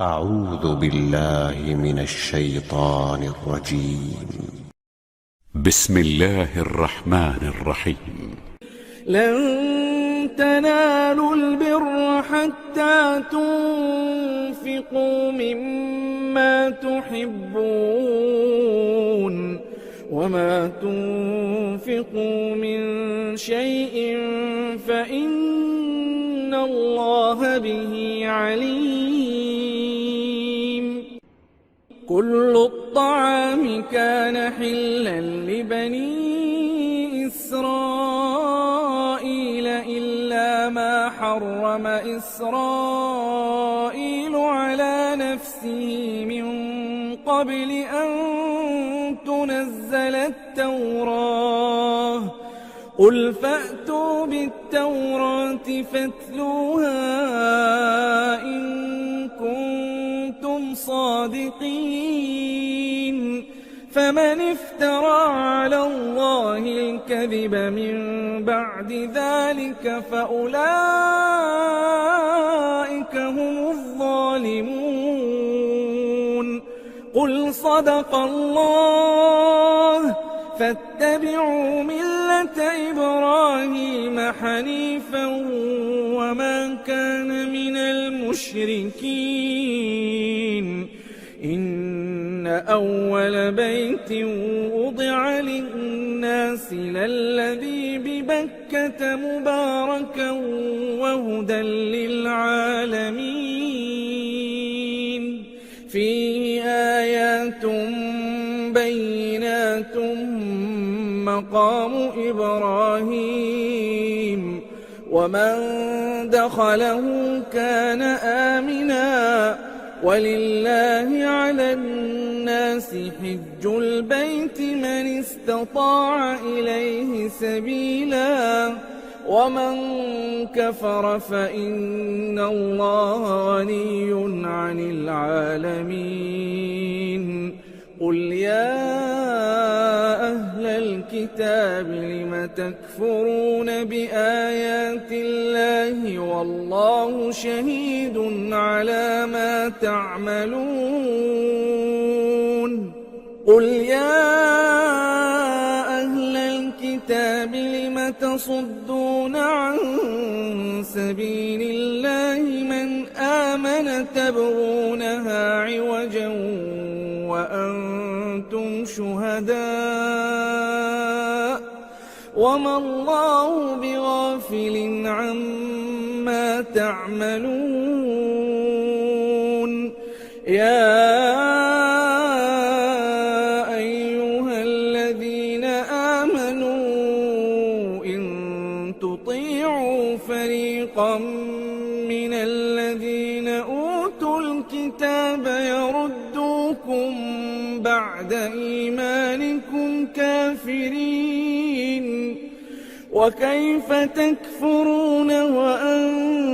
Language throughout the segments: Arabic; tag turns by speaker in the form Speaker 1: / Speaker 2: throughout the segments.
Speaker 1: أعوذ بالله من الشيطان الرجيم.
Speaker 2: بسم الله الرحمن الرحيم.
Speaker 3: لن تنالوا البر حتى تنفقوا مما تحبون وما تنفقوا من شيء فإن الله به عليم. كل الطعام كان حلا لبني إسرائيل إلا ما حرم إسرائيل على نفسه من قبل أن تنزل التوراة. قل فأتوا بالتوراة فاتلوها إن كنتم صادقين. فمن افترى على الله الكذب من بعد ذلك فأولئك هم الظالمون. قل صدق الله فاتبعوا ملة إبراهيم حنيفا وما كان من المشركين. إن أول بيت وضع للناس للذي ببكة مباركا وهدى للعالمين. فيه آيات بينات مقام إبراهيم ومن دخله كان آمنا. ولله على الناس حج البيت من استطاع إليه سبيلا ومن كفر فإن الله غني عن العالمين. قل يا أهل الكتاب لم تكفرون بآيات الله والله شهيد على ما تعملون. قل يا أهل الكتاب لم تصدون عن سبيل الله من آمن تبغونها عوجا وأنتم شهداء وما الله بغافل عما تعملون. يا أيها الذين آمنوا إن تطيعوا فريقا من الذين أوتوا الكتاب يردوكم بعد إيمانكم كافرين. وكيف تكفرون وأنتم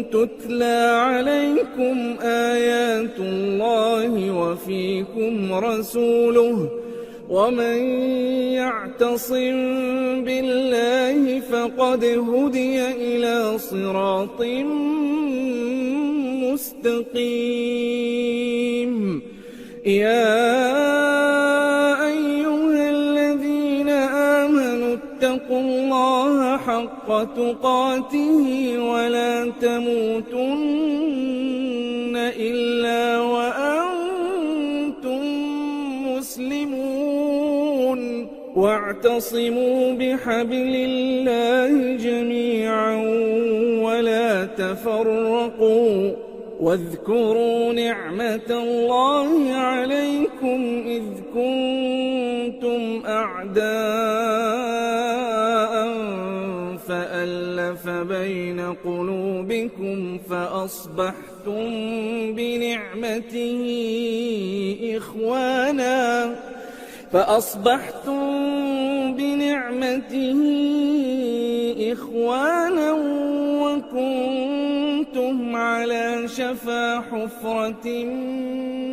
Speaker 3: تتلى عليكم آيات الله وفيكم رسوله ومن يعتصم بالله فقد هدي إلى صراط مستقيم. يا أيها الذين آمنوا اتقوا الله حق تقاته ولا تموتن إلا وأنتم مسلمون. واعتصموا بحبل الله جميعا ولا تفرقوا. واذكروا نعمة الله عليكم إذ كنتم أعداء فألف بين قلوبكم فأصبحتم بنعمته إخوانا وكنتم على شفا حفرة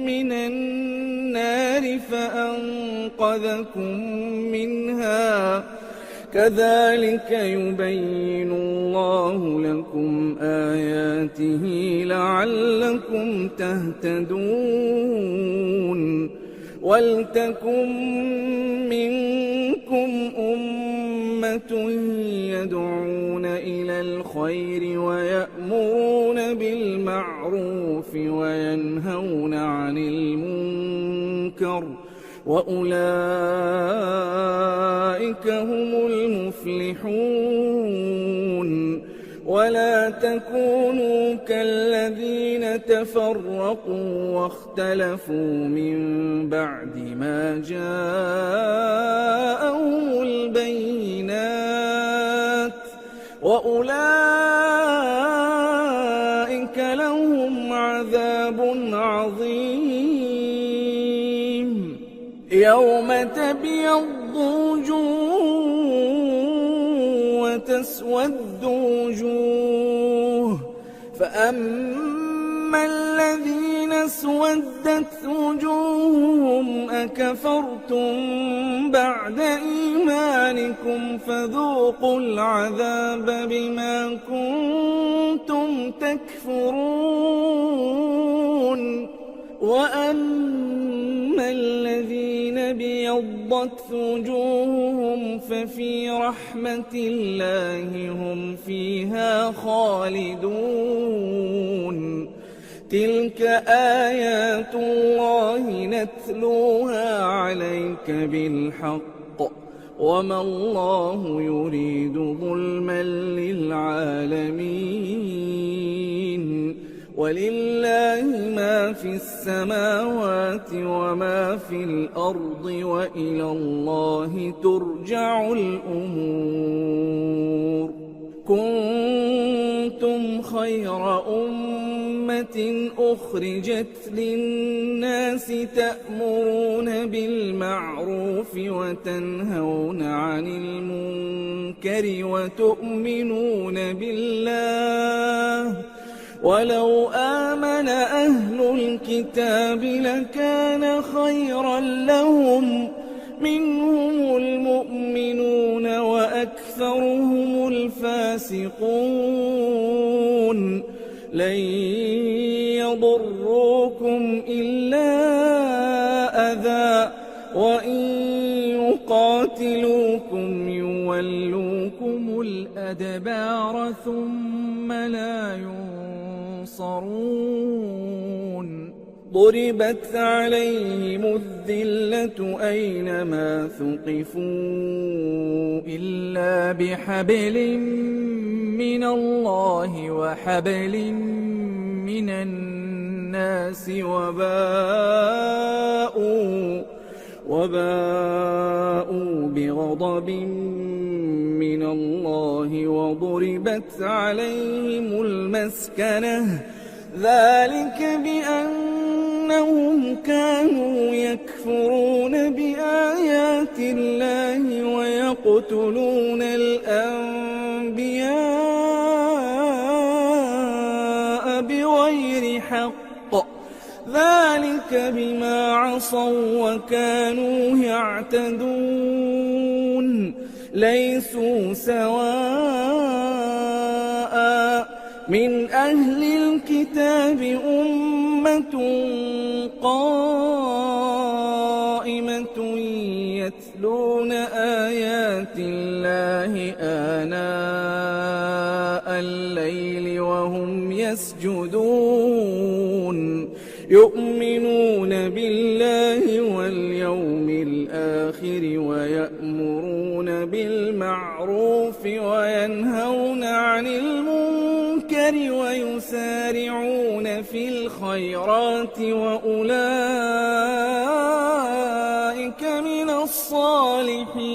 Speaker 3: من النار فأنقذكم منها كذلك يبين الله لكم آياته لعلكم تهتدون ولتكن منكم أمة يدعون إلى الخير ويأمرون بالمعروف وينهون عن المنكر وأولئك هم المفلحون ولا تكونوا كالذين تفرقوا واختلفوا من بعد ما جاءهم البينات وأولئك لهم عذاب عظيم يوم تبيض وجوه وتسود وجوه فأما الذين اسودت وجوههم أكفرتم بعد إيمانكم فذوقوا العذاب بما كنتم تكفرون وأما الذين بيضت وجوههم ففي رحمة الله هم فيها خالدون تلك آيات الله نتلوها عليك بالحق وما الله يريد ظلما للعالمين ولله ما في السماوات وما في الأرض وإلى الله ترجع الأمور كنتم خير أمة أخرجت للناس تأمرون بالمعروف وتنهون عن المنكر وتؤمنون بالله ولو آمن أهل الكتاب لكان خيرا لهم منهم المؤمنون وأكثرهم الفاسقون لن يضروكم إلا أذى وإن يقاتلوكم يولوكم الأدبار ثم لا ينصرون ضربت عليهم الذلة أينما ثقفوا إلا بحبل من الله وحبل من الناس وباءوا بغضب من الله وضربت عليهم المسكنة ذلك بأنهم كانوا يكفرون بآيات الله ويقتلون الأنبياء بغير حق ذلك بما عصوا وكانوا يعتدون ليسوا سواء من أهل الكتاب أمة قائمة يتلون آيات الله آناء الليل وهم يسجدون يؤمنون بالله واليوم الآخر ويأمرون بالمعروف وينهون عن المنكر ويسارعون في الخيرات وأولئك من الصالحين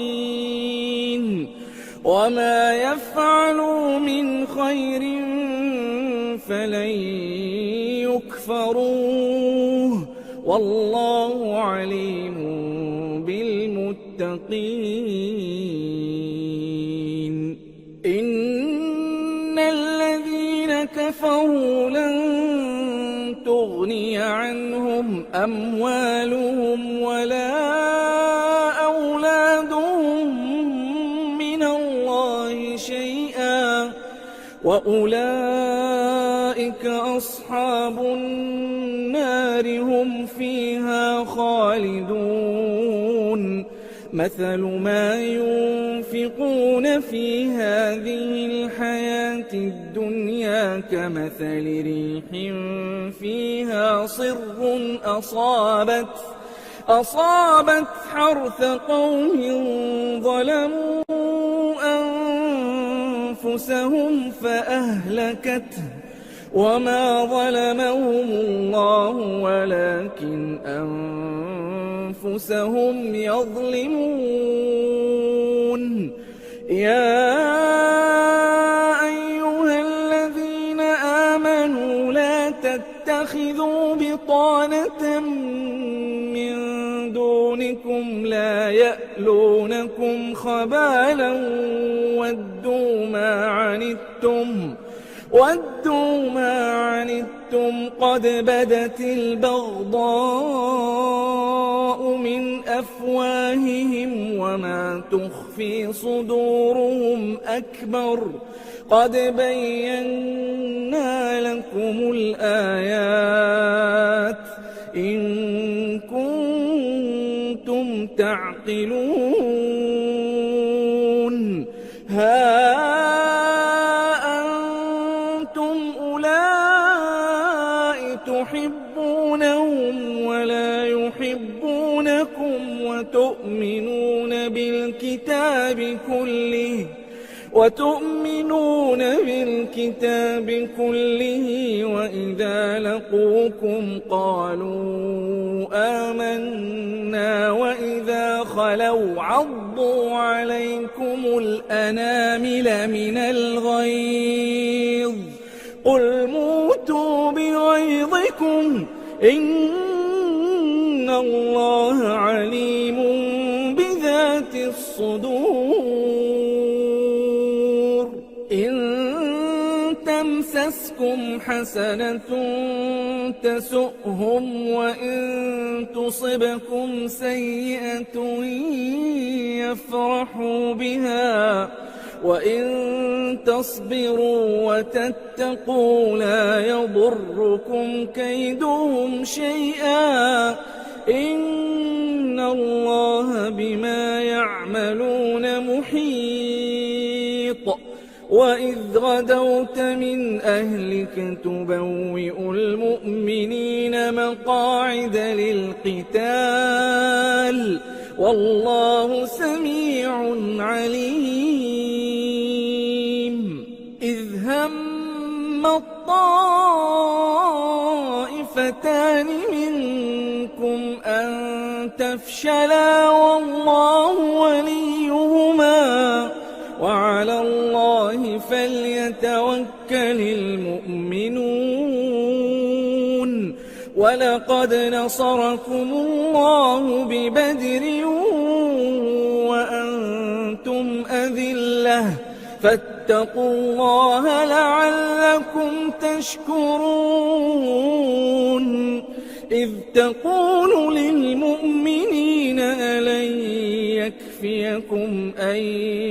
Speaker 3: وما يفعلوا من خير فلن يكفروه والله عليم بالمتقين إن الذين كفروا لن تغني عنهم أموالهم ولا أولادهم من وأولئك أصحاب النار هم فيها خالدون مثل ما ينفقون في هذه الحياة الدنيا كمثل ريح فيها صر أصابت حرث قوم ظلموا أنفسهم فأهلكته وما ظلمهم الله ولكن أنفسهم يظلمون يا أيها الذين آمنوا لا تتخذوا بطانة من دونكم لا يألونكم خبالا ودوا ما عنتم قد بدت البغضاء من أفواههم وما تخفي صدورهم أكبر قد بينا لكم الآيات إن كنتم تعقلون ها أنتم أولئك تحبونهم ولا يحبونكم وتؤمنون بالكتاب كله وإذا لقوكم قالوا آمنا وإذا خلوا عضوا عليكم الأنامل من الغيظ قل موتوا بغيظكم إن الله عليم بذات الصدور إن تمسسكم حسنة تسؤهم وإن تصبكم سيئة يفرحوا بها وإن تصبروا وتتقوا لا يضركم كيدهم شيئا إن الله بما يعملون محيط وإذ غدوت من أهلك تبوئ المؤمنين مقاعد للقتال والله سميع عليم إذ هم الطائفتان منكم أن تفشلا والله وليهما وعلى الله فليتوكل المؤمنون ولقد نصركم الله ببدر وأنتم أذلة فاتقوا الله لعلكم تشكرون إذ تقول للمؤمنين ألن يكفيكم أن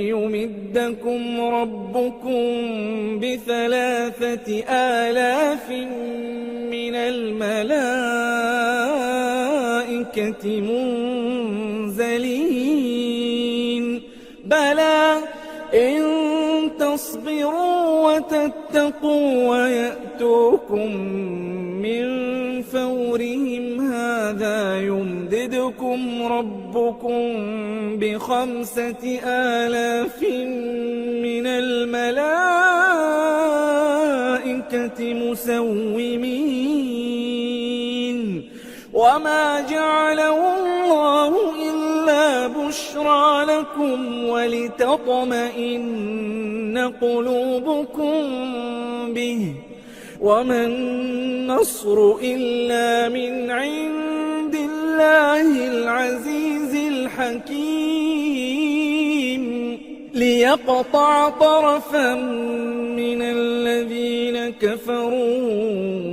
Speaker 3: يمدكم ربكم ب3,000 من الملائكة منزلين بلى إن تصبروا وتتقوا ويأتوكم من فورهم هذا يمددكم ربكم ب5,000 من الملائكة مسومين وما جعله الله إلا بشرى لكم ولتطمئن قلوبكم به وما النصر إلا من عند الله العزيز الحكيم ليقطع طرفا من الذين كفروا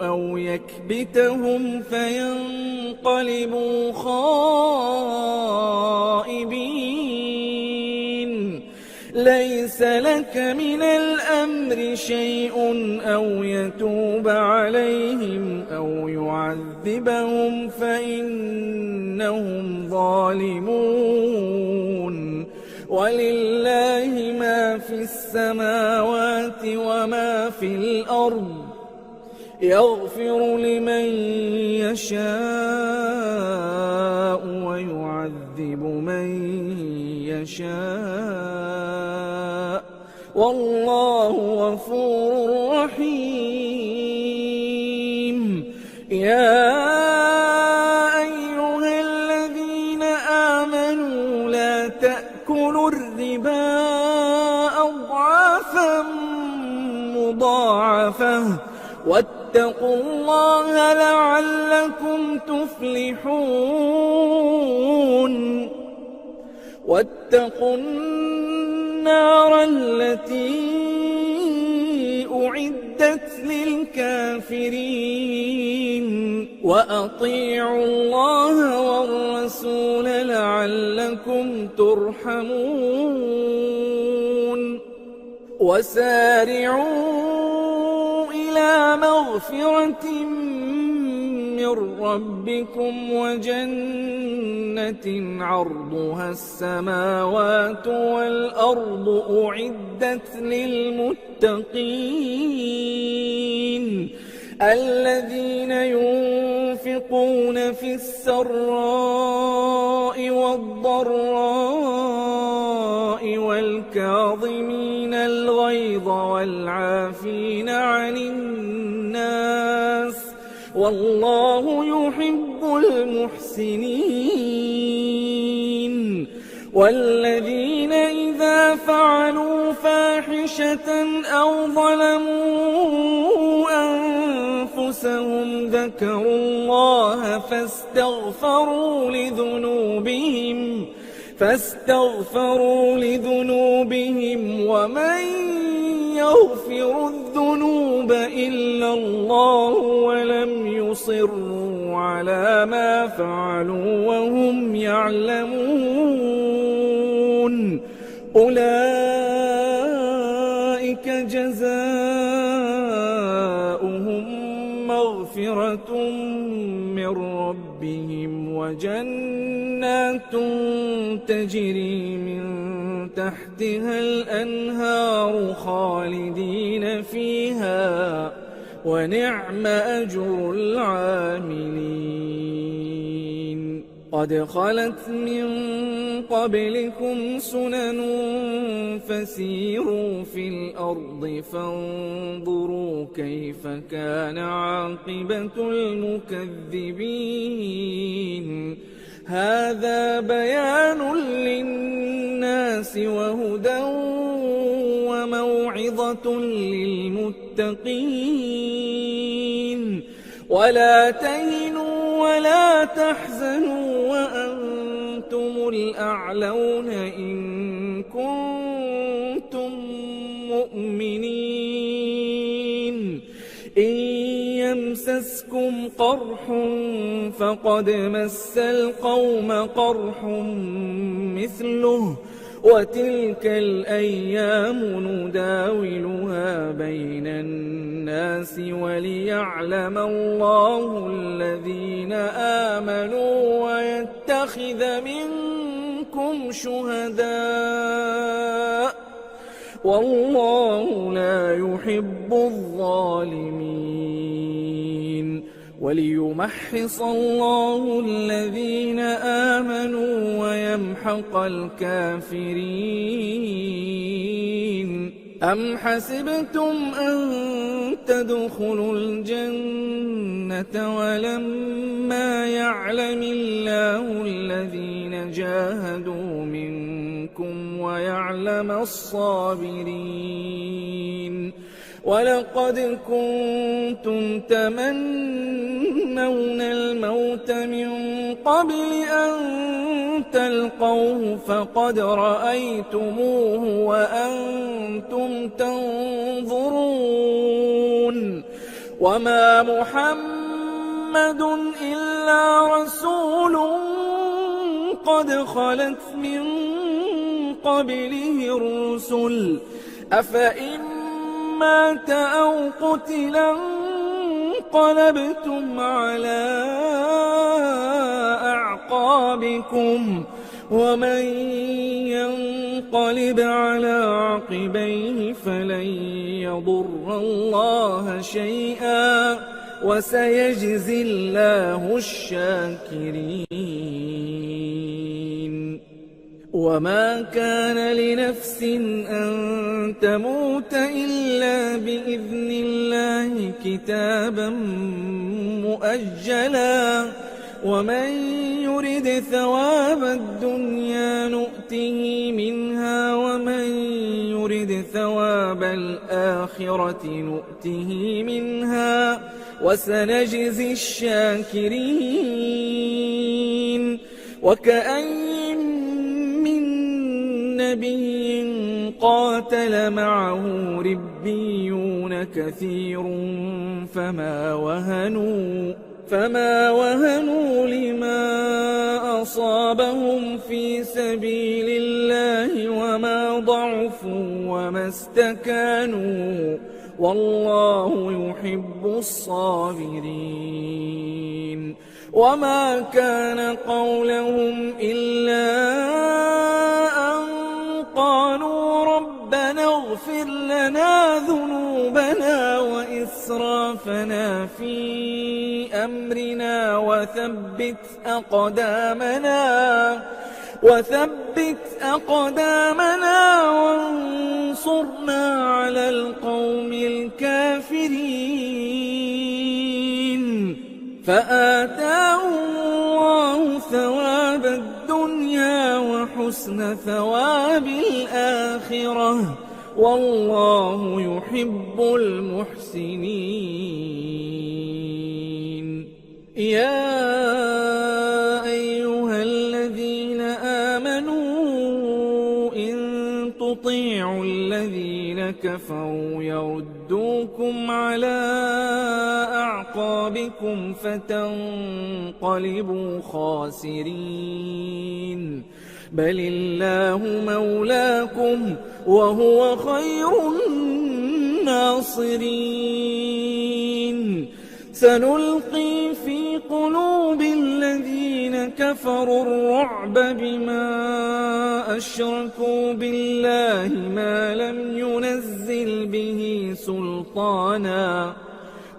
Speaker 3: أو يكبتهم فينقلبوا خائبين ليس لك من الأمر شيء أو يتوب عليهم أو يعذبهم فإنهم ظالمون ولله ما في السماوات وما في الأرض يغفر لمن يشاء ويعذب من يشاء والله غفور رحيم يا أيها الذين آمنوا لا تأكلوا الربا أضعافا مضاعفة واتقوا الله لعلكم تفلحون واتقوا النار التي أعدت للكافرين وأطيعوا الله والرسول لعلكم ترحمون وسارعوا إلى مغفرة من ربكم وجنة عرضها السماوات والأرض أعدت للمتقين الذين ينفقون في السراء والضراء والكاظمين الغيظ والعافين عن الناس والله يحب المحسنين والذين إذا فعلوا فاحشة أو ظلموا أنفسهم ذكروا الله فاستغفروا لذنوبهم ومن يغفر الذنوب إلا الله ولم يصروا على ما فعلوا وهم يعلمون أولئك جزاؤهم مغفرة من ربهم وجنات تجري من تحتها الأنهار خالدين فيها ونعم أجر العاملين قد خلت من قبلكم سنن فسيروا في الأرض فانظروا كيف كان عاقبة المكذبين هذا بيان للناس وهدى وموعظة للمتقين ولا تهنوا ولا تحزنوا وأنتم الأعلون إن كنتم مؤمنين إن يمسسكم قرح فقد مس القوم قرح مثله وتلك الأيام نداولها بين الناس وليعلم الله الذين آمنوا ويتخذ منكم شهداء والله لا يحب الظالمين وليمحص الله الذين آمنوا ويمحق الكافرين أم حسبتم أن تدخلوا الجنة ولما يعلم الله الذين جاهدوا منكم ويعلم الصابرين ولقد كنتم تمنون الموت من قبل أن تلقوه فقد رأيتموه وأنتم تنظرون وما محمد إلا رسول قد خلت من قبله الرسل أفإن مات أو قتلا انقلبتم على أعقابكم ومن ينقلب على عقبيه فلن يضر الله شيئا وسيجزي الله الشاكرين وما كان لنفس أن تموت إلا بإذن الله كتابا مؤجلا ومن يرد ثواب الدنيا نؤته منها ومن يرد ثواب الآخرة نؤته منها وسنجزي الشاكرين وكأين من نبي قاتل معه ربيون كثير فما وهنوا لما أصابهم في سبيل الله وما ضعفوا وما استكانوا والله يحب الصابرين وما كان قولهم إلا أن قالوا ربنا اغفر لنا ذنوبنا وإسرافنا في أمرنا وثبت أقدامنا وانصرنا على القوم الكافرين فآتاهم الله ثواب الدنيا وحسن ثواب الآخرة والله يحب المحسنين يا أيها الذين آمنوا إن تطيعوا الذين كفروا يردوكم على أعقابكم فتنقلبوا خاسرين بل الله مولاكم وهو خير الناصرين سنلقي في قلوب الذين كفروا الرعب بما أشركوا بالله ما لم ينزل به سلطانا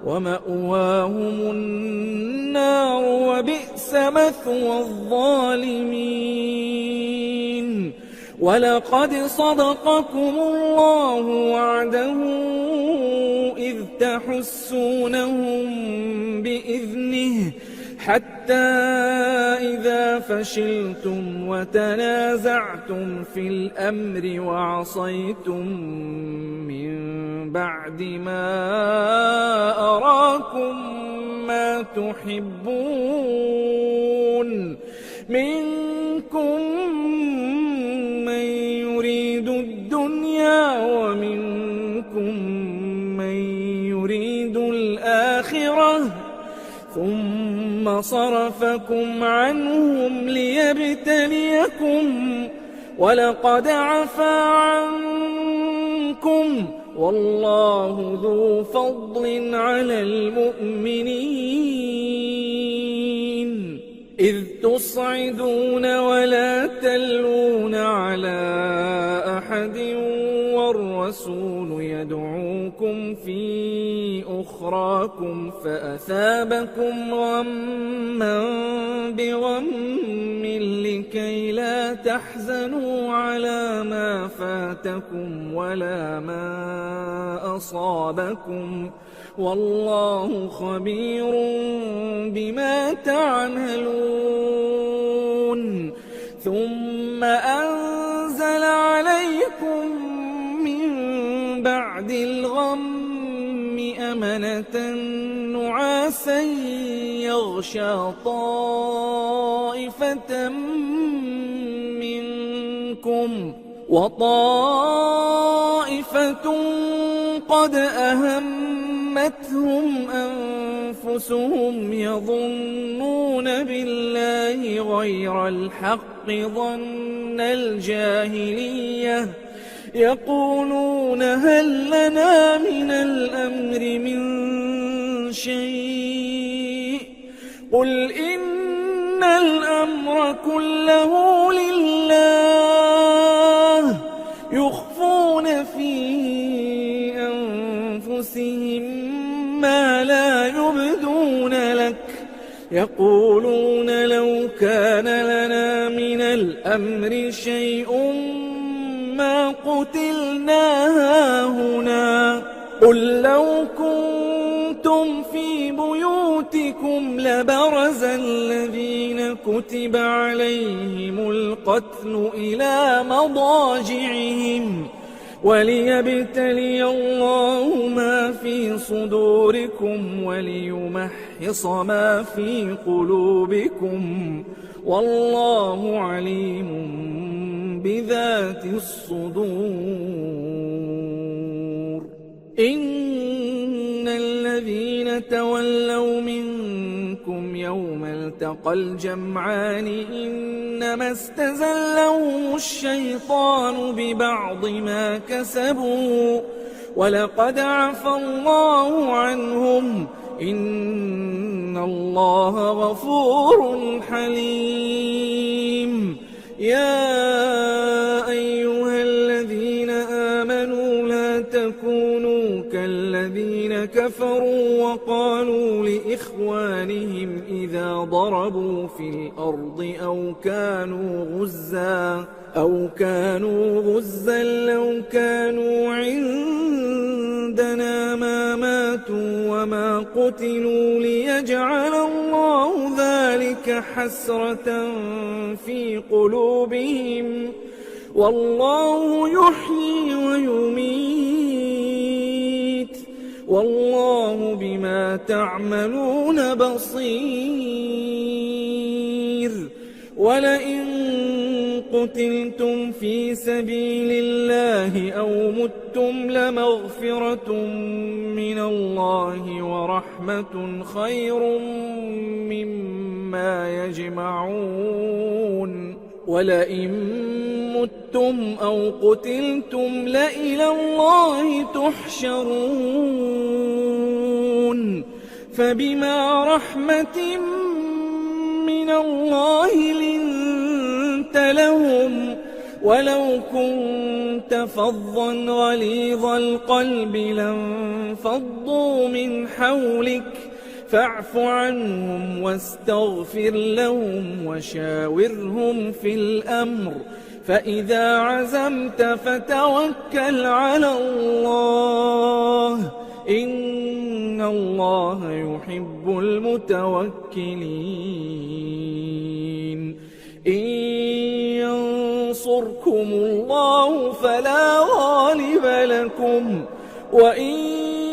Speaker 3: ومأواهم النار وبئس مثوى الظالمين ولقد صدقكم الله وعده إذ تحسونهم بإذنه حتى إذا فشلتم وتنازعتم في الأمر وعصيتم من بعد ما أراكم ما تحبون منكم من يريد الدنيا ومنكم من يريد الآخرة ثم صرفكم عنهم ليبتليكم ولقد عفا عنكم والله ذو فضل على المؤمنين إذ تصعدون ولا تلون على أحد والرسول يدعوكم في أخراكم فأثابكم غما بغم لكي لا تحزنوا على ما فاتكم ولا ما أصابكم والله خبير بما تعملون ثم أنزل عليكم من بعد الغم أمنة نعاسا يغشى طائفة منكم وطائفة قد أهمتهم غرتهم أنفسهم يظنون بالله غير الحق ظن الجاهلية يقولون هل لنا من الأمر من شيء قل إن الأمر كله لله يخفون في أنفسهم ما لا يبدون لك يقولون لو كان لنا من الأمر شيء ما قتلنا هاهنا قل لو كنتم في بيوتكم لبرز الذين كتب عليهم القتل إلى مضاجعهم وليبتلي الله ما في صدوركم وليمحص ما في قلوبكم والله عليم بذات الصدور إن الذين تولوا منكم يوم التقى الجمعان إنما استزلهم الشيطان ببعض ما كسبوا ولقد عفى الله عنهم إن الله غفور حليم يا أيها الذين آمنوا لا تكونوا كالذين كفروا وقالوا لإخوانهم إذا ضربوا في الأرض أو كانوا غزا لو كانوا عندنا ما ماتوا وما قتلوا ليجعل الله ذلك حسرة في قلوبهم والله يحيي ويميت والله بما تعملون بصير ولئن قتلتم في سبيل الله أو متم لمغفرة من الله ورحمة خير مما يجمعون ولئن متم أو قتلتم لإلى الله تحشرون فبما رحمة من الله لنت لهم ولو كنت فظا غليظ القلب لانفضوا من حولك فاعف عنهم واستغفر لهم وشاورهم في الأمر فإذا عزمت فتوكل على الله إن الله يحب المتوكلين إن ينصركم الله فلا غالب لكم وإن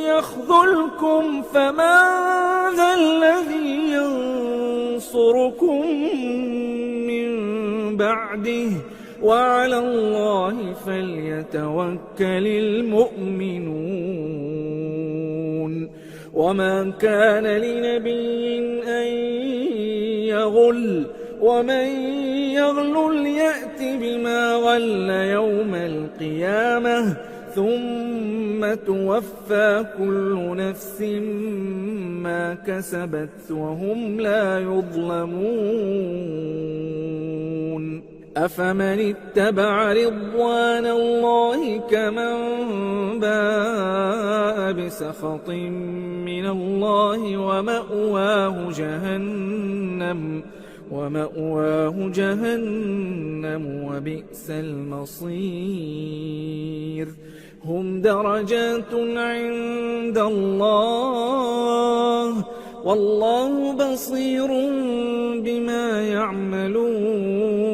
Speaker 3: يخذلكم فمن ذا الذي ينصركم من بعده وعلى الله فليتوكل المؤمنون وما كان لنبي أن يغل ومن يغل يأت بما غل يوم القيامة ثم توفى كل نفس ما كسبت وهم لا يظلمون أفمن اتبع رضوان الله كمن باء بسخط من الله ومأواه جهنم وبئس المصير هم درجات عند الله والله بصير بما يعملون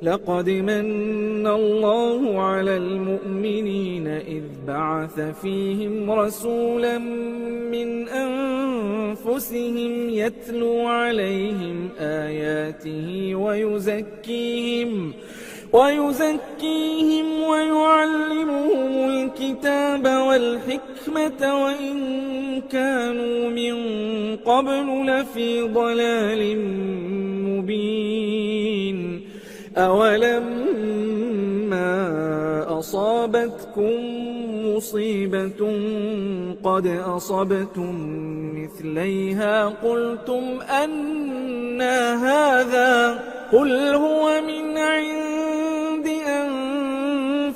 Speaker 3: لقد من الله على المؤمنين إذ بعث فيهم رسولا من أنفسهم يتلو عليهم آياته ويزكيهم ويعلمهم الكتاب والحكمة الحكمة وإن كانوا من قبل لفي ضلال مبين أولما أصابتكم مصيبة قد أصبتم مثليها قلتم أنى هذا قل هو من عند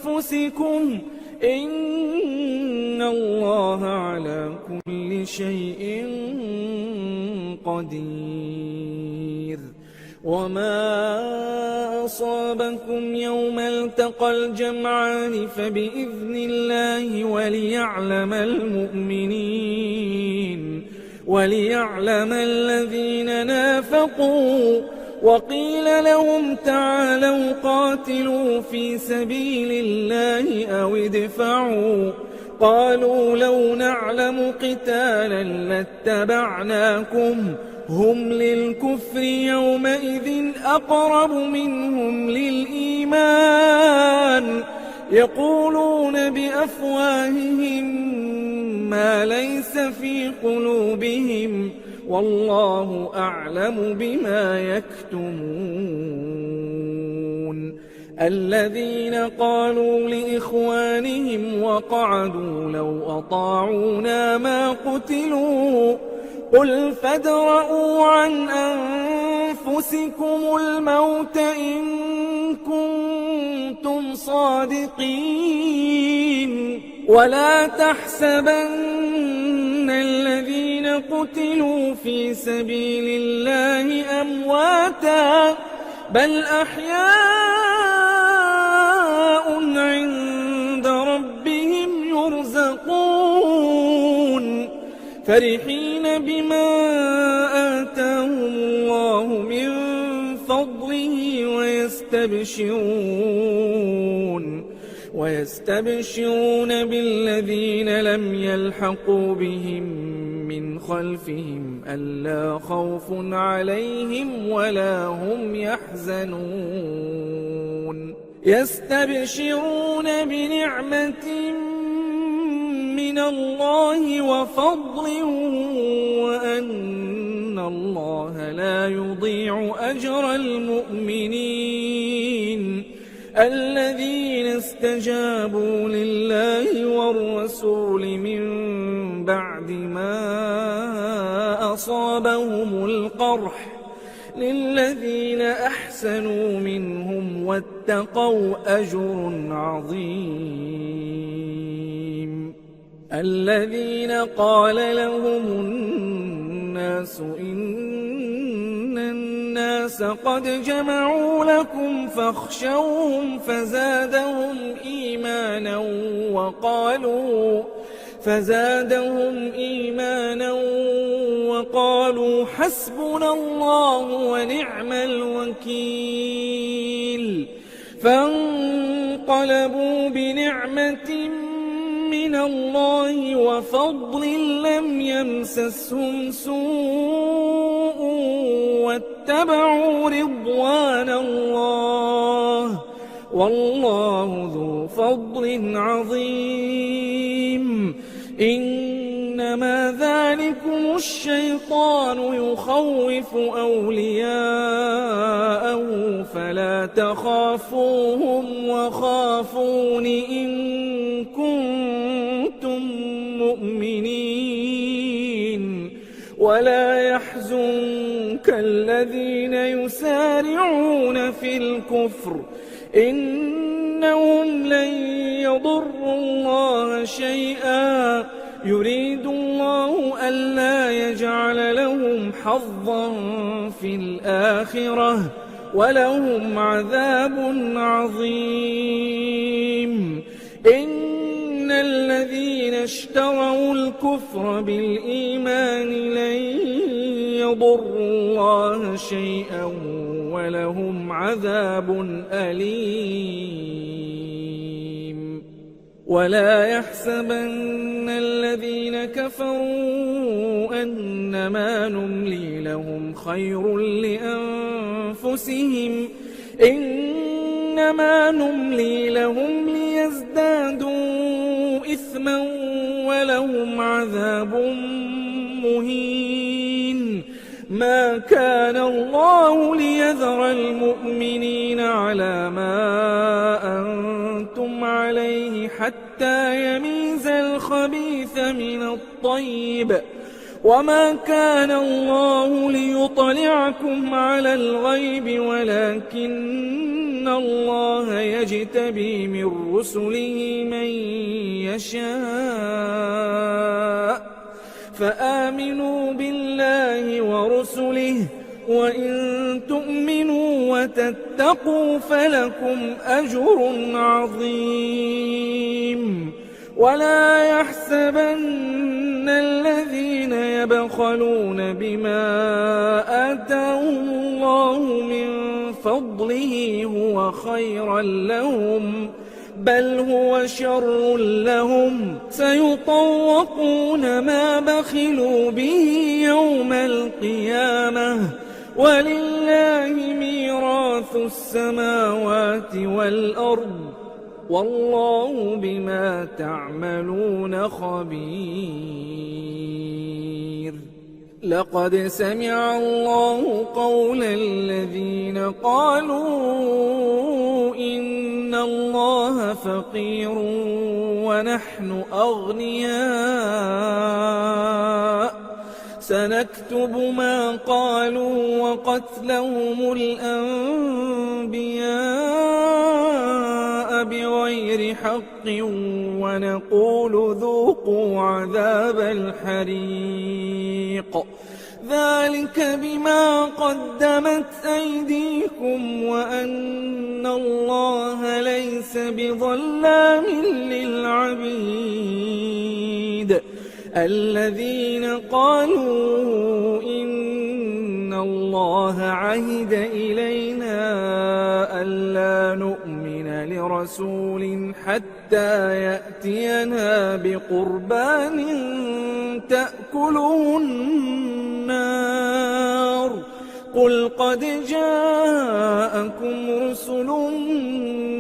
Speaker 3: أنفسكم إن الله على كل شيء قدير وما أصابكم يوم التقى الجمعان فبإذن الله وليعلم الذين نافقوا وقيل لهم تعالوا قاتلوا في سبيل الله أو ادفعوا قالوا لو نعلم قتالا لاتبعناكم هم للكفر يومئذ أقرب منهم للإيمان يقولون بأفواههم ما ليس في قلوبهم والله أعلم بما يكتمون الذين قالوا لإخوانهم وقعدوا لو أطاعونا ما قتلوا قل فادرءوا عن أنفسكم الموت إن كنتم صادقين ولا تحسبن الذين قتلوا في سبيل الله أمواتا بل أحياء عند ربهم يرزقون فرحين بما آتاهم الله من فضله ويستبشرون بالذين لم يلحقوا بهم من خلفهم ألا خوف عليهم ولا هم يحزنون يستبشرون بنعمة من الله وفضل وأن الله لا يضيع أجر المؤمنين الذين استجابوا لله والرسول من بعد ما أصابهم القرح للذين أحسنوا منهم واتقوا أجر عظيم الذين قال لهم الناس إن الناس قد جمعوا لكم فاخشوهم فزادهم إيمانا وقالوا حسبنا الله ونعم الوكيل فانقلبوا بنعمة من الله وفضل لم يمسسهم سوء واتبعوا رضوان الله والله ذو فضل عظيم إنما ذلكم الشيطان يخوف أولياءه فلا تخافوهم وخافون إن كنتم مؤمنين ولا يحزنك الذين يسارعون في الكفر إنهم لن يضروا الله شيئا يريد الله ألا يجعل لهم حظا في الآخرة ولهم عذاب عظيم إن الذين اشتروا الكفر بالإيمان لن يضروا الله شيئا ولهم عذاب أليم ولا يحسبن الذين كفروا أنما نملي لهم خير لأنفسهم إنما نملي لهم ليزدادوا إثما فلهم عذاب مهين. ما كان الله ليذر المؤمنين على ما أنتم عليه حتى يميز الخبيث من الطيب، وما كان الله ليطلعكم على الغيب ولكن الله يجتبي من رسله من يشاء، فآمنوا بالله ورسله، وإن تؤمنوا وتتقوا فلكم أجر عظيم. ولا يحسبن الذين يبخلون بما آتاهم الله من فضله هو خيرا لهم، بل هو شر لهم، سيطوقون ما بخلوا به يوم القيامة، ولله ميراث السماوات والأرض، والله بما تعملون خبير. لقد سمع الله قول الذين قالوا إن الله فقير ونحن أغنياء، سنكتب ما قالوا وقتلهم الأنبياء بغير حق، ونقول ذوقوا عذاب الحريق، ذلك بما قدمت أيديكم وأن الله ليس بظلام للعبيد. الذين قالوا إن الله عهد إلينا ألا نؤمن لرسول حتى يأتينا بقربان تأكله النار، قل قد جاءكم رسل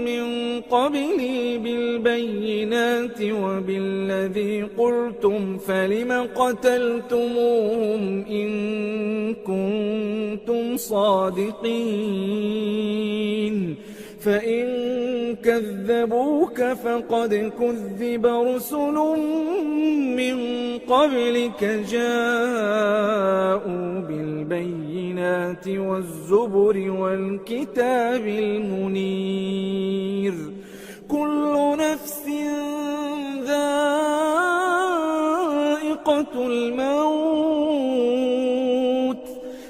Speaker 3: من قبلي بالبينات وبالذي قلتم فلم قتلتموهم إن كنتم صادقين، فإن كذبوك فقد كذب رسل من قبلك جاءوا بالبينات والزبر والكتاب المنير، كل نفس ذائقة الموت،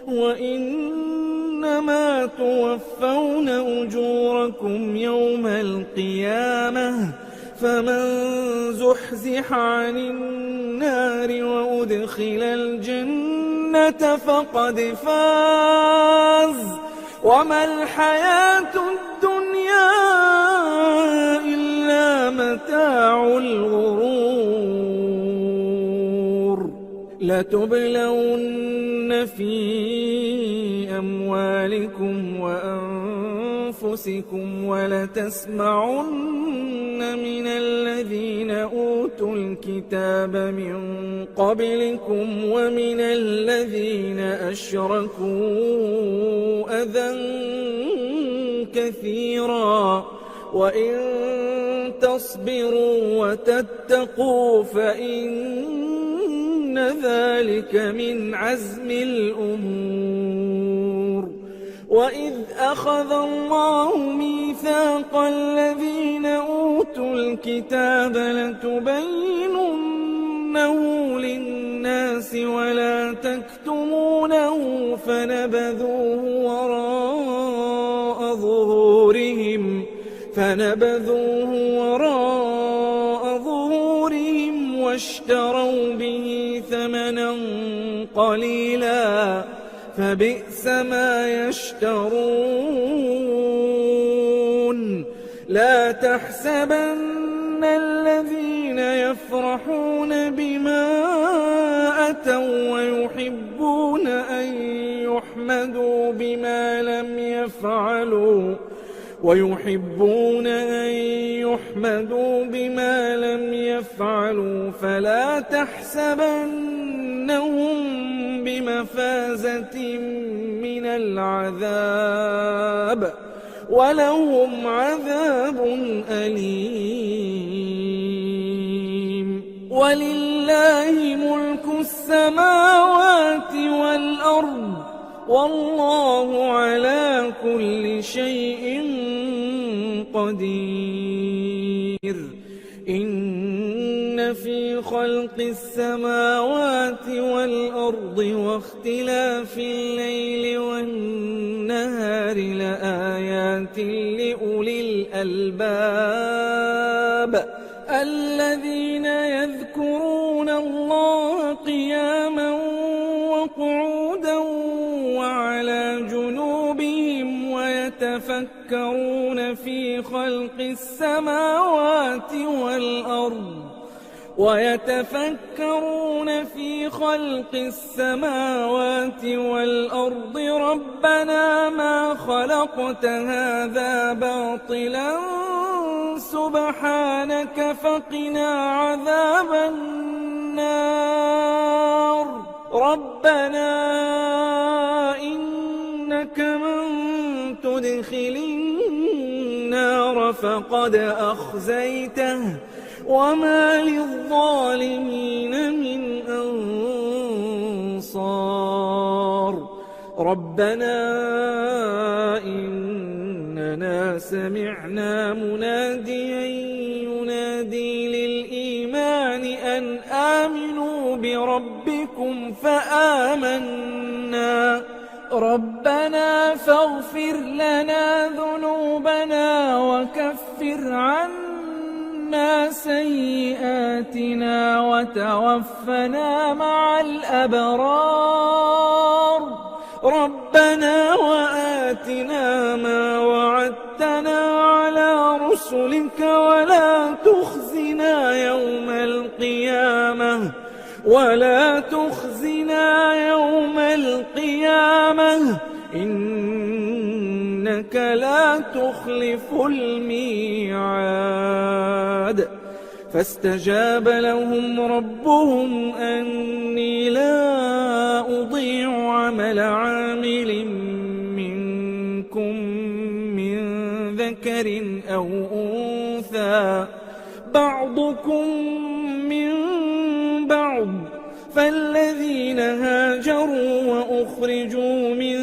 Speaker 3: وإنما توفون أجوركم يوم القيامة، فمن زحزح عن النار وأدخل الجنة فقد فاز، وما الحياة الدنيا إلا متاع الغرور. لتبلون في أموالكم وأنفسكم ولتسمعن من الذين أوتوا الكتاب من قبلكم ومن الذين أشركوا أذى كثيرا، وإن تصبروا وتتقوا فإن ذلك من عزم الأمور. وإذ أخذ الله ميثاق الذين أوتوا الكتاب لتبيننه للناس ولا تكتمونه فنبذوه وراء ظهورهم واشتروا به ثمنا قليلا فبئس ما يشترون. لا تحسبن الذين يفرحون بما أتوا ويحبون أن يحمدوا بما لم يفعلوا فلا تحسبنهم بمفازة من العذاب ولهم عذاب أليم. ولله ملك السماوات والأرض والله على كل شيء قدير. إن في خلق السماوات والأرض واختلاف الليل والنهار لآيات لأولي الألباب الذين يذكرون الله قياما وقعودا وعلى جنوبهم ويتفكرون في خلق السماوات والأرض ربنا ما خلقت هذا باطلا سبحانك فقنا عذاب النار. ربنا إنك من تدخل النار فقد أخزيته وما للظالمين من أنصار. ربنا إننا سمعنا مناديا ينادي للإيمان أن آمنوا بربكم فآمنا. ربنا فاغفر لنا ذنوبنا وكفر عنا سيئاتنا وتوفنا مع الأبرار. ربنا وآتنا ما وعدتنا على رسلك ولا تخزنا يوم القيامة إنك لا تخلف الميعاد. فاستجاب لهم ربهم أني لا أضيع عمل عامل منكم من ذكر أو أنثى بعضكم من بعض. فالذين هاجروا وأخرجوا من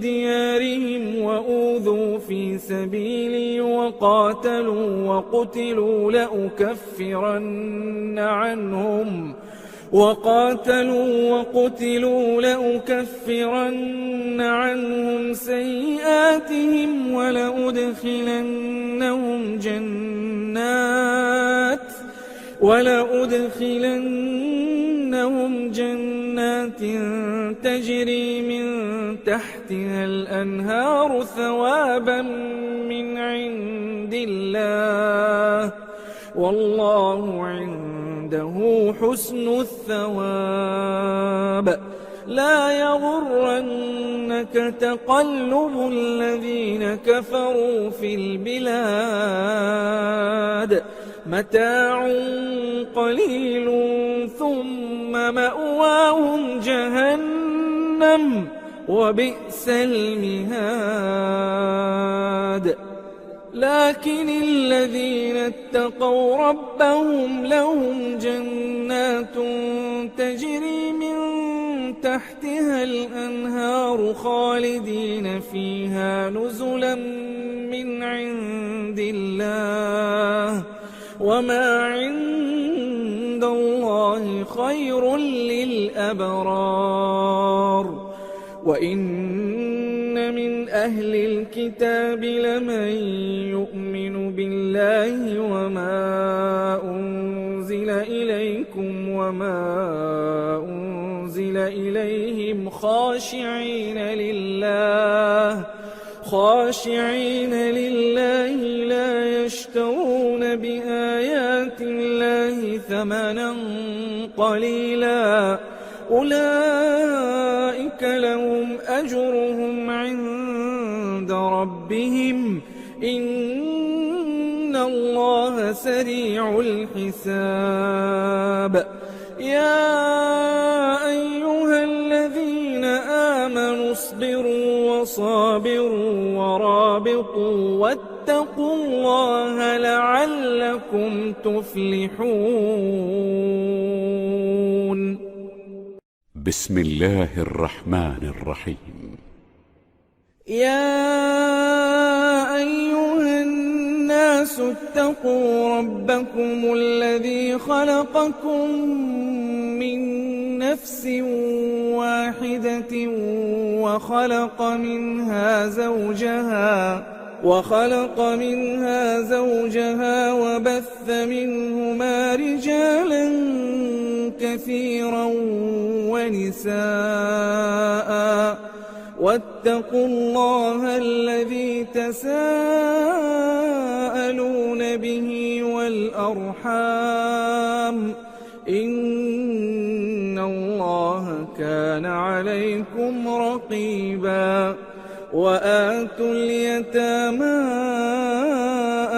Speaker 3: ديارهم وأوذوا في سبيلي وقاتلوا وقتلوا لأكفرن عنهم سيئاتهم ولأدخلنهم جنات تجري من تحتها الأنهار ثوابا من عند الله والله عنده حسن الثواب. لا يغرنك تقلب الذين كفروا في البلاد متاع قليل ثم مأواهم جهنم وبئس المهاد. لكن الذين اتقوا ربهم لهم جنات تجري من تحتها الأنهار خالدين فيها نزلا من عند الله وما عند الله خير للأبرار. وإن من أهل الكتاب لمن يؤمن بالله وما أنزل إليكم وما أنزل إليهم خاشعين لله لا يشترون بآيات الله ثمنا قليلا أولئك لهم أجرهم عند ربهم إن الله سريع الحساب. يا أيها الذين آمنوا اصبروا وصابروا ورابطوا واتقوا الله لعلكم تفلحون.
Speaker 2: بسم الله الرحمن الرحيم.
Speaker 3: يا أيها الناس اتقوا ربكم الذي خلقكم من نفس واحدة وخلق منها زوجها وبث منهما رجالا كثيرا ونساء واتقوا الله الذي تساءلون به والأرحام إن الله كان عليكم رقيبا. وآتوا اليتامى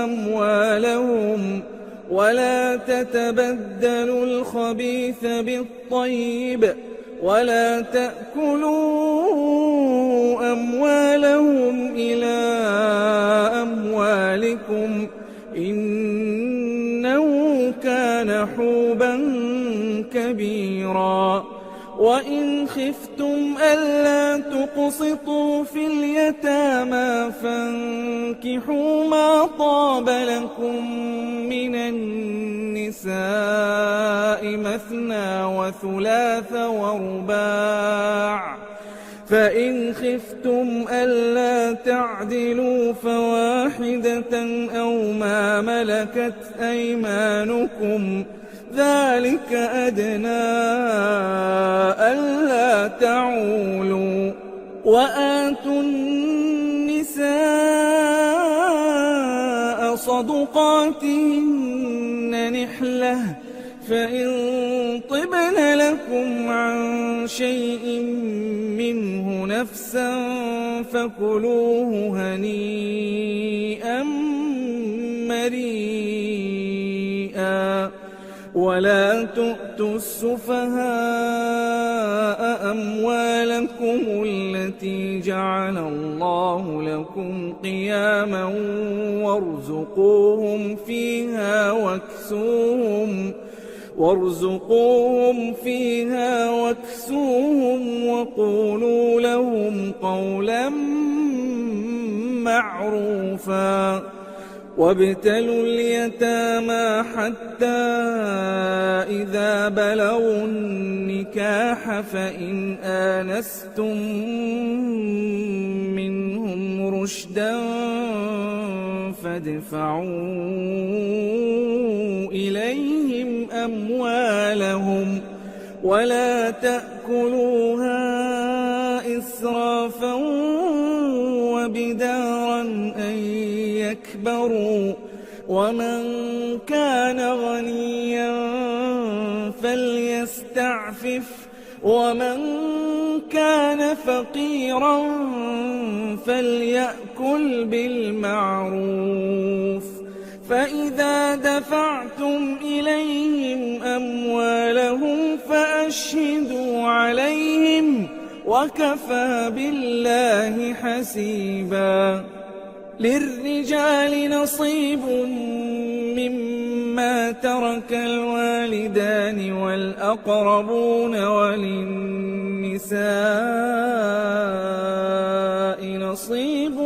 Speaker 3: أموالهم ولا تتبدلوا الخبيث بالطيب ولا تأكلوا أموالهم إلى أموالكم إنه كان حوبا كبيرا. وإن خفتم ألا تقسطوا في اليتامى فانكحوا ما طاب لكم من النساء مثنى وثلاث ورباع، فإن خفتم ألا تعدلوا فواحدة أو ما ملكت أيمانكم ذلك أدنى ألا تعولوا. وآتوا النساء صدقاتهن نحلة فإن طبن لكم عن شيء منه نفسا فكلوه هنيئا مريئا. ولا تؤتوا السفهاء أموالكم التي جعل الله لكم قياما وارزقوهم فيها واكسوهم وقولوا لهم قولا معروفا. وابتلوا اليتامى حتى إذا بلغوا النكاح فإن آنستم منهم رشدا فادفعوا إليهم أموالهم ولا تأكلوها إسرافا وبدارا أن يكبروا. ومن كان غنيا فليستعفف ومن كان فقيرا فليأكل بالمعروف. فإذا دفعتم إليهم أموالهم فأشهدوا عليهم وكفى بالله حسيبا. للرجال نصيب مما ترك الوالدان والأقربون وللنساء نصيب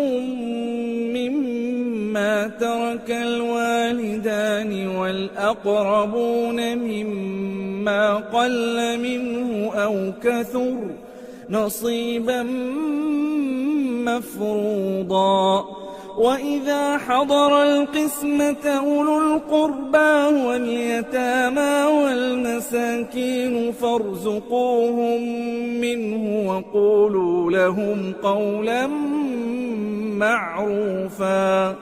Speaker 3: مما ترك الوالدان والأقربون مما قل منه أو كثر نصيبا مفروضا. وإذا حضر القسمة أولو القربى واليتامى والمساكين فارزقوهم منه وقولوا لهم قولا معروفا.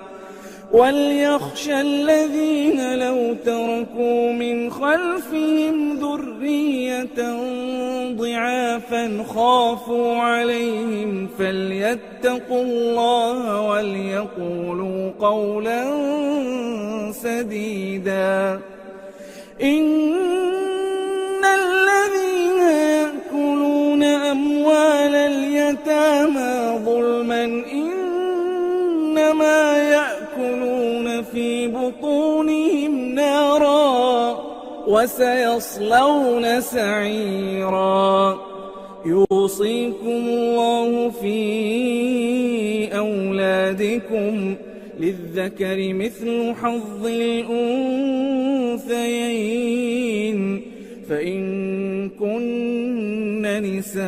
Speaker 3: وليخشى الذين لو تركوا من خلفهم ذرية ضعافا خافوا عليهم فليتقوا الله وليقولوا قولا سديدا. إن الذين يأكلون أموال اليتامى ظلما إنما يأكلون في بطونهم نارا وسيصلون سعيرا. يوصيكم الله في أولادكم للذكر مثل حظ الأنثيين فإن كن نساء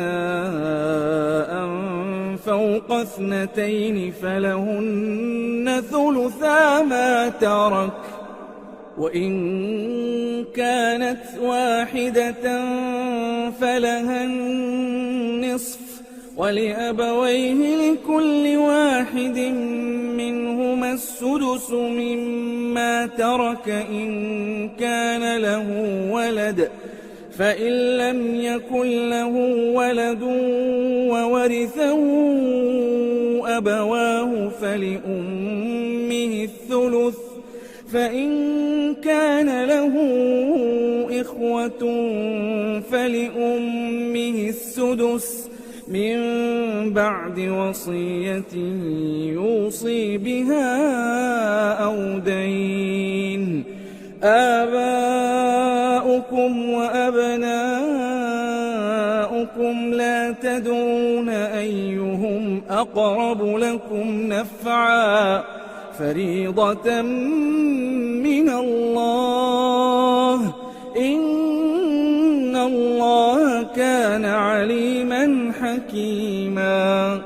Speaker 3: فوق 2 فلهن ثلثا ما ترك وإن كانت واحدة فلها النصف ولأبويه لكل واحد منهما السدس مما ترك إن كان له ولد فإن لم يكن له ولد وورثه أبواه فلأمه الثلث فإن كان له إخوة فلأمه السدس من بعد وصية يوصي بها أو دين. آباؤكم وأبناؤكم لا تدرون أيهم أقرب لكم نفعا فريضة من الله إن الله كان عليما حكيما.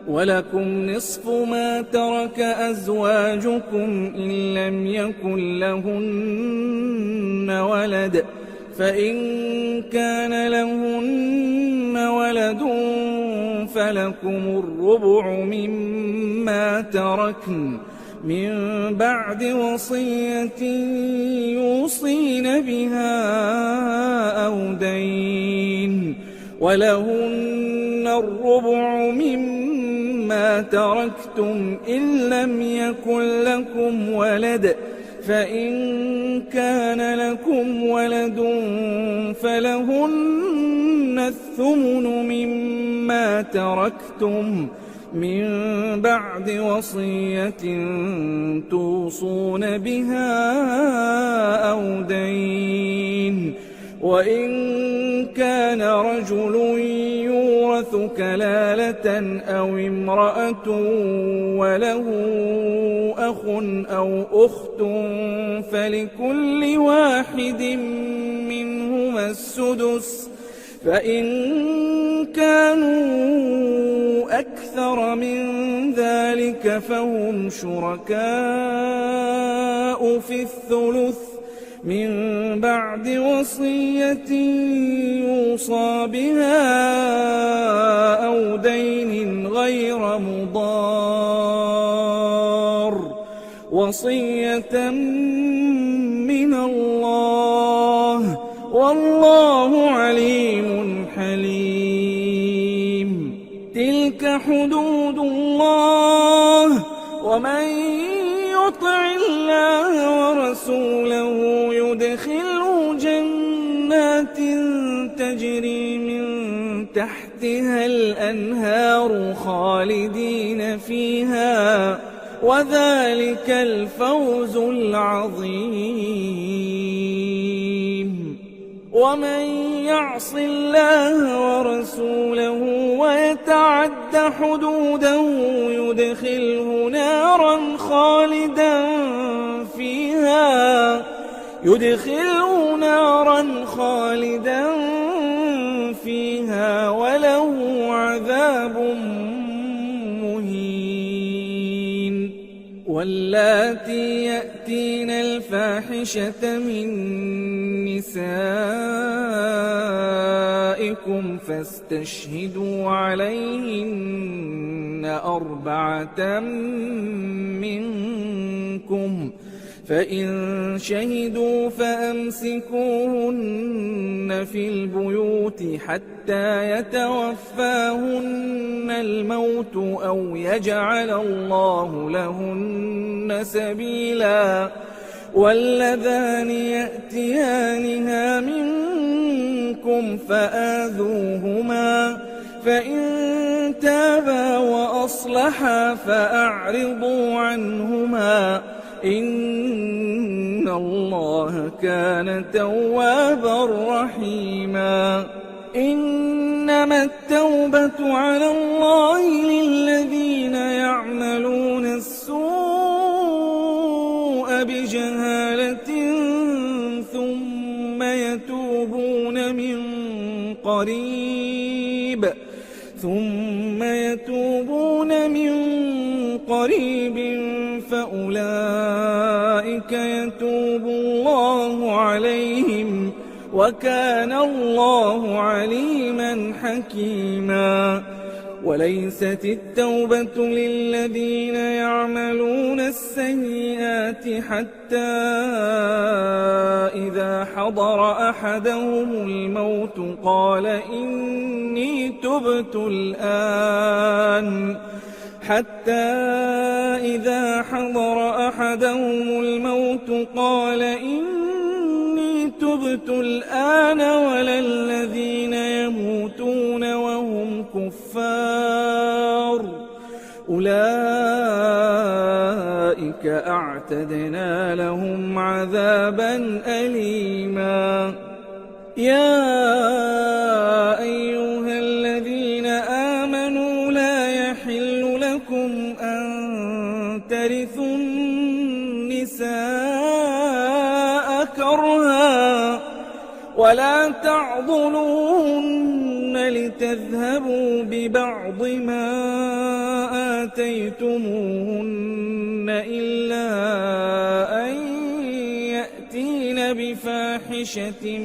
Speaker 3: ولكم نصف ما ترك أزواجكم إن لم يكن لهن ولد فإن كان لهن ولد فلكم الربع مما تركن من بعد وصية يوصين بها أو دين ولهن الربع مما تركتم إن لم يكن لكم ولد فإن كان لكم ولد فلهن الثمن مما تركتم من بعد وصية توصون بها أو دين. وإن كان رجل يورث كلالة أو امرأة وله أخ أو أخت فلكل واحد منهما السدس فإن كانوا أكثر من ذلك فهم شركاء في الثلث من بعد وصية يوصى بها أو دين غير مضار وصية من الله والله عليم حليم. تلك حدود الله ومن يطع الله ورسوله يدخله جنات تجري من تحتها الأنهار خالدين فيها وذلك الفوز العظيم. ومن يعص الله ورسوله ويتعد حدوده يدخله نارا خالدا فيها وله عذاب مهين. واللاتي يأتين الفاحشة من نسائكم فاستشهدوا عليهن 4 فإن شهدوا فأمسكوهن في البيوت حتى يتوفاهن الموت أو يجعل الله لهن سبيلا واللذان يأتيانها منكم فآذوهما فإن تابا وأصلحا فأعرضوا عنهما إن الله كان توابا رحيما إنما التوبة على الله للذين يعملون السوء بجهالة ثم يتوبون من قريب فأولئك يتوب الله عليهم وكان الله عليما حكيما وليست التوبة للذين يعملون السيئات حتى إذا حضر أحدهم الموت قال إني تبت الآن ولا الذين يموتون وهم كفار أولئك أعتدنا لهم عذابا أليما يا أيها الذين آمنوا لا يحل لكم أن ترثوا النساء كرها ولا تعضلوهن لتذهبوا ببعض ما آتيتموهن إلا أن يأتين بفاحشة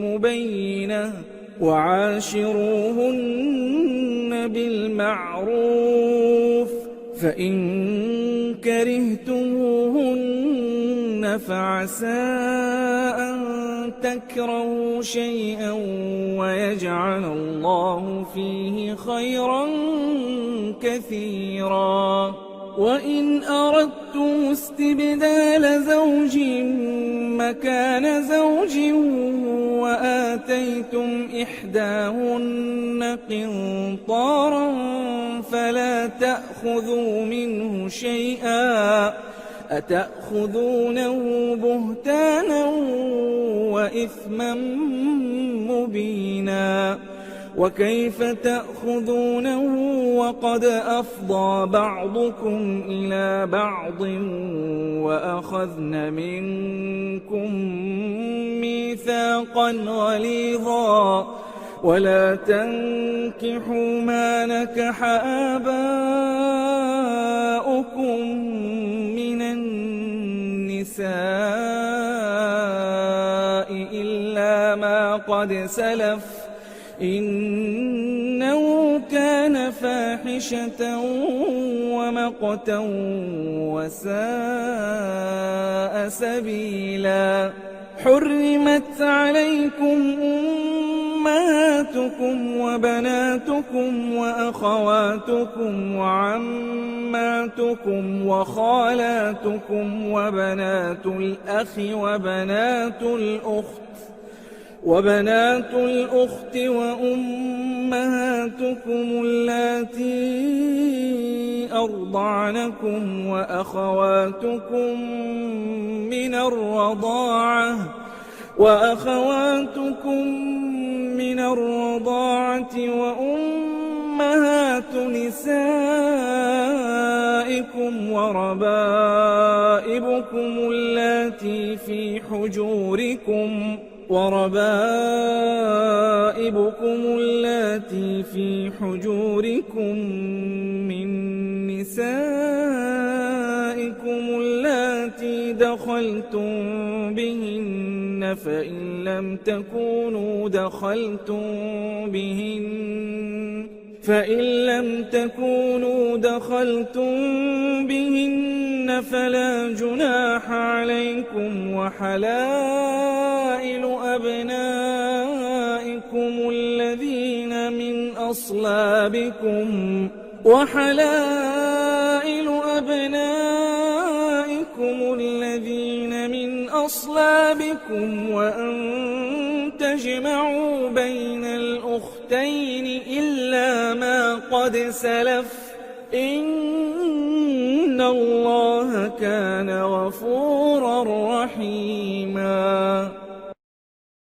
Speaker 3: مبينة وعاشروهن بالمعروف فإن كرهتموهن فعسى أن تكرهوا شيئا ويجعل الله فيه خيرا كثيرا وإن أردتم استبدال زوج مكان زوج وآتيتم إحداهن قنطارا فلا تأخذوا منه شيئا أتأخذونه بهتانا وإثما مبينا وكيف تأخذونه وقد أفضى بعضكم إلى بعض وأخذن منكم ميثاقا غليظا ولا تنكحوا ما نكح آباؤكم من النساء إلا ما قد سلف إنه كان فاحشة ومقتا وساء سبيلا حرمت عليكم أمهاتكم وبناتكم وأخواتكم وعماتكم وخالاتكم وبنات الأخ وبنات الأخت وأمهاتكم اللاتي أرضعنكم وأخواتكم من الرضاعة وأمهات نسائكم وربائبكم اللاتي في حجوركم من نسائكم اللاتي دخلتم بهن فإن لم تكونوا دخلتم بهن فلا جناح عليكم وحلائل أبنائكم الذين من أصلابكم وأن تجمعوا بين الأختين إلا ما قد سلف إن الله كان غفورا رحيما